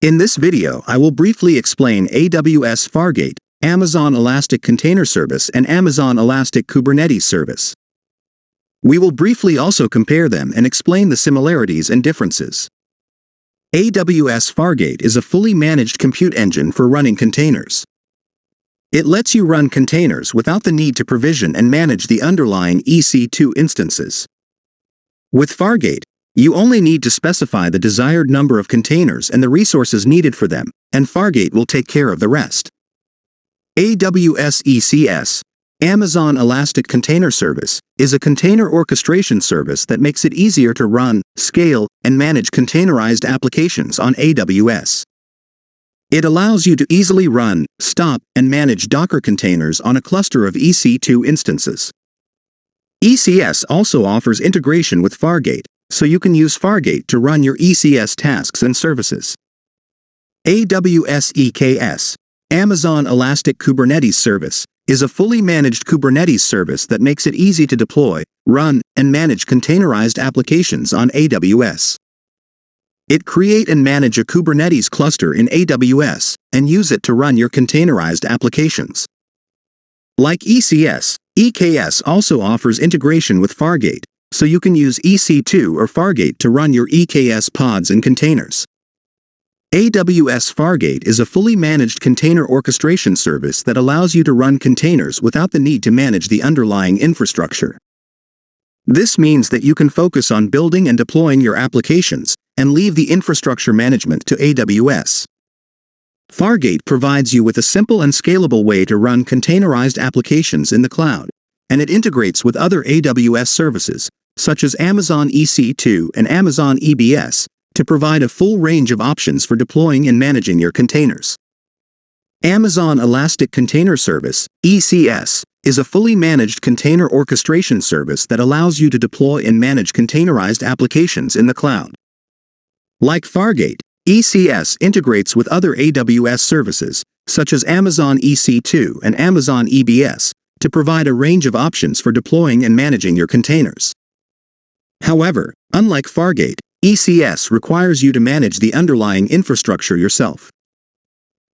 In this video, I will briefly explain AWS Fargate, Amazon Elastic Container Service, and Amazon Elastic Kubernetes Service. We will briefly also compare them and explain the similarities and differences. AWS Fargate is a fully managed compute engine for running containers. It lets you run containers without the need to provision and manage the underlying EC2 instances. With Fargate, you only need to specify the desired number of containers and the resources needed for them, and Fargate will take care of the rest. AWS ECS, Amazon Elastic Container Service, is a container orchestration service that makes it easier to run, scale, and manage containerized applications on AWS. It allows you to easily run, stop, and manage Docker containers on a cluster of EC2 instances. ECS also offers integration with Fargate, so you can use Fargate to run your ECS tasks and services. AWS EKS, Amazon Elastic Kubernetes Service, is a fully managed Kubernetes service that makes it easy to deploy, run, and manage containerized applications on AWS. It create and manage a Kubernetes cluster in AWS and use it to run your containerized applications. Like ECS, EKS also offers integration with Fargate, so you can use EC2 or Fargate to run your EKS pods and containers. AWS Fargate is a fully managed container orchestration service that allows you to run containers without the need to manage the underlying infrastructure. This means that you can focus on building and deploying your applications and leave the infrastructure management to AWS. Fargate provides you with a simple and scalable way to run containerized applications in the cloud, and it integrates with other AWS services, such as Amazon EC2 and Amazon EBS, to provide a full range of options for deploying and managing your containers. Amazon Elastic Container Service, ECS, is a fully managed container orchestration service that allows you to deploy and manage containerized applications in the cloud. Like Fargate, ECS integrates with other AWS services, such as Amazon EC2 and Amazon EBS, to provide a range of options for deploying and managing your containers. However, unlike Fargate, ECS requires you to manage the underlying infrastructure yourself.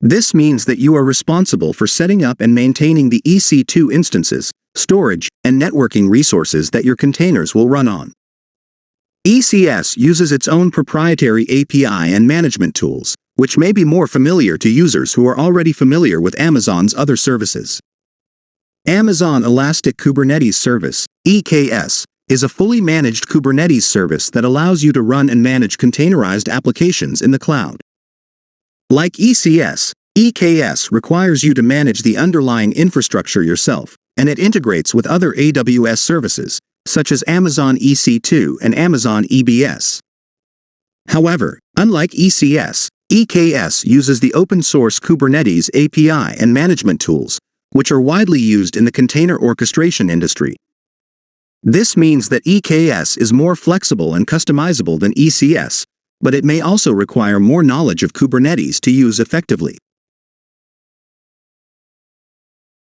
This means that you are responsible for setting up and maintaining the EC2 instances, storage, and networking resources that your containers will run on. ECS uses its own proprietary API and management tools, which may be more familiar to users who are already familiar with Amazon's other services. Amazon Elastic Kubernetes Service, EKS, is a fully managed Kubernetes service that allows you to run and manage containerized applications in the cloud. Like ECS, EKS requires you to manage the underlying infrastructure yourself, and it integrates with other AWS services, such as Amazon EC2 and Amazon EBS. However, unlike ECS, EKS uses the open-source Kubernetes API and management tools, which are widely used in the container orchestration industry. This means that EKS is more flexible and customizable than ECS, but it may also require more knowledge of Kubernetes to use effectively.